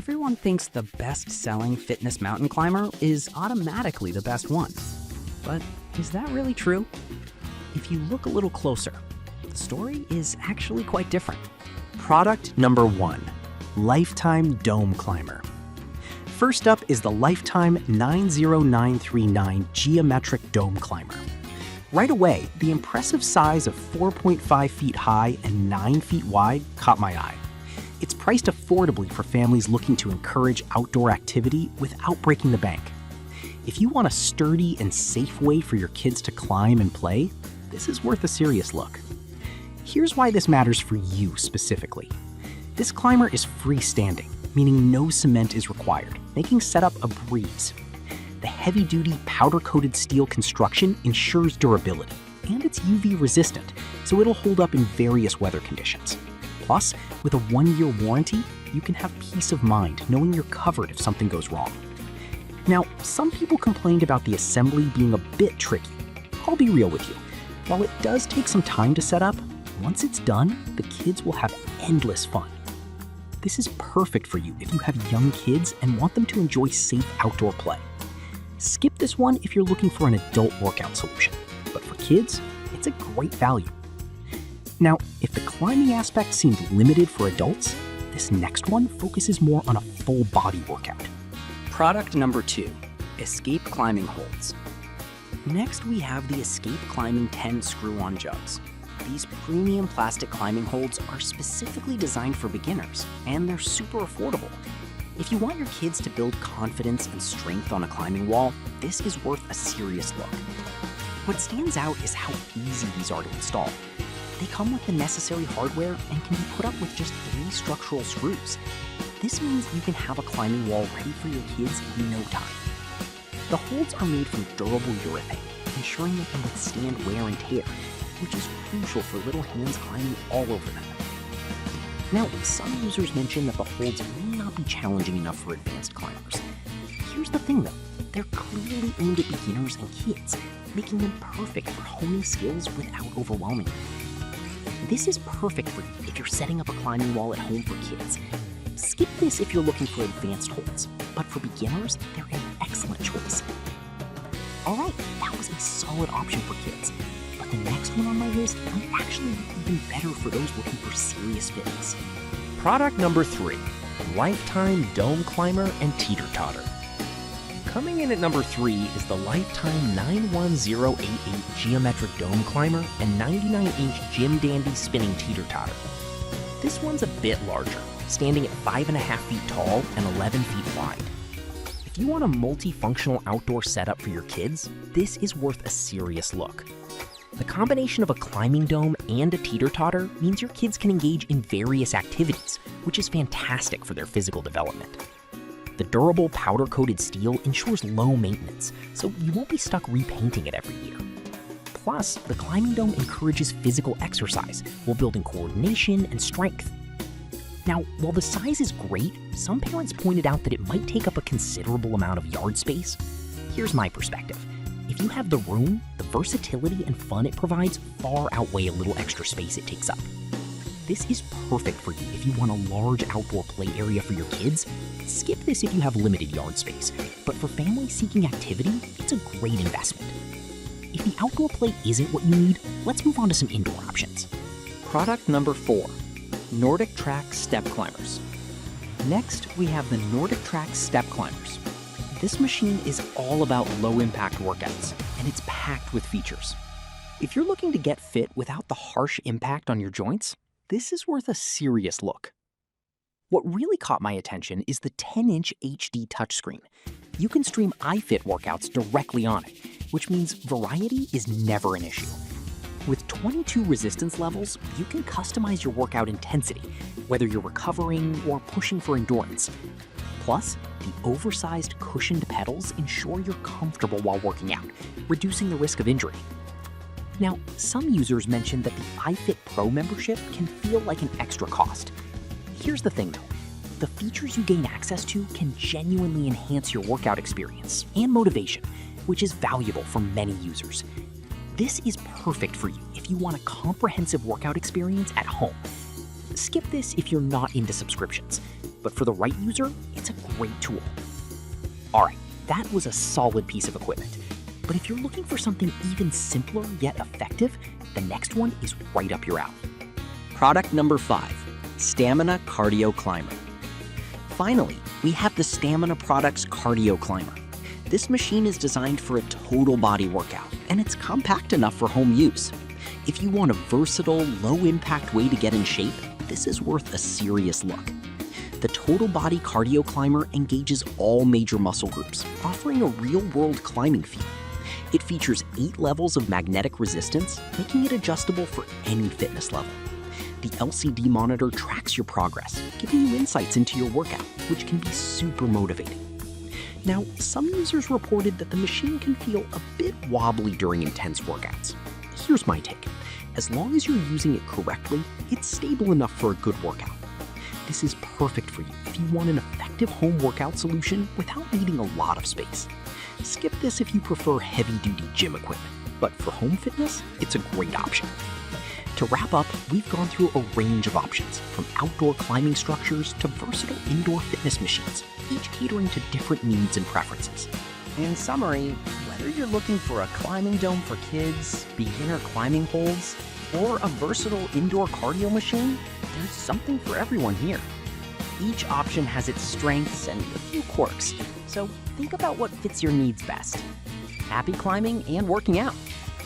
Everyone thinks the best-selling fitness mountain climber is automatically the best one. But is that really true? If you look a little closer, the story is actually quite different. Product number 1, Lifetime Dome Climber. First up is the Lifetime 90939 Geometric Dome Climber. Right away, the impressive size of 4.5 feet high and 9 feet wide caught my eye. It's priced affordably for families looking to encourage outdoor activity without breaking the bank. If you want a sturdy and safe way for your kids to climb and play, this is worth a serious look. Here's why this matters for you specifically. This climber is freestanding, meaning no cement is required, making setup a breeze. The heavy-duty powder-coated steel construction ensures durability, and it's UV resistant, so it'll hold up in various weather conditions. Plus, with a 1-year warranty, you can have peace of mind knowing you're covered if something goes wrong. Now, some people complained about the assembly being a bit tricky. I'll be real with you. While it does take some time to set up, once it's done, the kids will have endless fun. This is perfect for you if you have young kids and want them to enjoy safe outdoor play. Skip this one if you're looking for an adult workout solution, but for kids, it's a great value. Now, if the climbing aspect seemed limited for adults, this next one focuses more on a full body workout. Product number 2, Escape Climbing Holds. Next, we have the Escape Climbing 10 Screw-On Jugs. These premium plastic climbing holds are specifically designed for beginners, and they're super affordable. If you want your kids to build confidence and strength on a climbing wall, this is worth a serious look. What stands out is how easy these are to install. They come with the necessary hardware and can be put up with just 3 structural screws. This means you can have a climbing wall ready for your kids in no time. The holds are made from durable urethane, ensuring they can withstand wear and tear, which is crucial for little hands climbing all over them. Now, some users mention that the holds may not be challenging enough for advanced climbers. Here's the thing though, they're clearly aimed at beginners and kids, making them perfect for honing skills without overwhelming them. This is perfect for you if you're setting up a climbing wall at home for kids. Skip this if you're looking for advanced holds, but for beginners, they're an excellent choice. Alright, that was a solid option for kids, but the next one on my list might actually be even better for those looking for serious fitness. Product number 3, Lifetime Dome Climber and Teeter Totter. Coming in at number 3 is the Lifetime 91088 Geometric Dome Climber and 99-inch Gym Dandy Spinning Teeter Totter. This one's a bit larger, standing at 5.5 feet tall and 11 feet wide. If you want a multifunctional outdoor setup for your kids, this is worth a serious look. The combination of a climbing dome and a teeter-totter means your kids can engage in various activities, which is fantastic for their physical development. The durable powder-coated steel ensures low maintenance, so you won't be stuck repainting it every year. Plus, the climbing dome encourages physical exercise while building coordination and strength. Now, while the size is great, some parents pointed out that it might take up a considerable amount of yard space. Here's my perspective. If you have the room, the versatility and fun it provides far outweigh a little extra space it takes up. This is perfect for you if you want a large outdoor play area for your kids. Skip this if you have limited yard space, but for families seeking activity, it's a great investment. If the outdoor play isn't what you need, let's move on to some indoor options. Product number 4, Nordic Track Step Climbers. Next, we have the Nordic Track Step Climbers. This machine is all about low-impact workouts, and it's packed with features. If you're looking to get fit without the harsh impact on your joints, this is worth a serious look. What really caught my attention is the 10-inch HD touchscreen. You can stream iFit workouts directly on it, which means variety is never an issue. With 22 resistance levels, you can customize your workout intensity, whether you're recovering or pushing for endurance. Plus, the oversized cushioned pedals ensure you're comfortable while working out, reducing the risk of injury. Now, some users mentioned that the iFit Pro membership can feel like an extra cost. Here's the thing though, the features you gain access to can genuinely enhance your workout experience and motivation, which is valuable for many users. This is perfect for you if you want a comprehensive workout experience at home. Skip this if you're not into subscriptions. but for the right user, it's a great tool. All right, that was a solid piece of equipment. But if you're looking for something even simpler yet effective, the next one is right up your alley. Product number 5, Stamina Cardio Climber. Finally, we have the Stamina Products Cardio Climber. This machine is designed for a total body workout, and it's compact enough for home use. If you want a versatile, low-impact way to get in shape, this is worth a serious look. The Total Body Cardio Climber engages all major muscle groups, offering a real-world climbing feel. It features 8 levels of magnetic resistance, making it adjustable for any fitness level. The LCD monitor tracks your progress, giving you insights into your workout, which can be super motivating. Now, some users reported that the machine can feel a bit wobbly during intense workouts. Here's my take. As long as you're using it correctly, it's stable enough for a good workout. This is perfect for you if you want an effective home workout solution without needing a lot of space. Skip this if you prefer heavy-duty gym equipment, but for home fitness, it's a great option. To wrap up, we've gone through a range of options, from outdoor climbing structures to versatile indoor fitness machines, each catering to different needs and preferences. In summary, whether you're looking for a climbing dome for kids, beginner climbing poles, or a versatile indoor cardio machine, there's something for everyone here. Each option has its strengths and a few quirks, so think about what fits your needs best. Happy climbing and working out!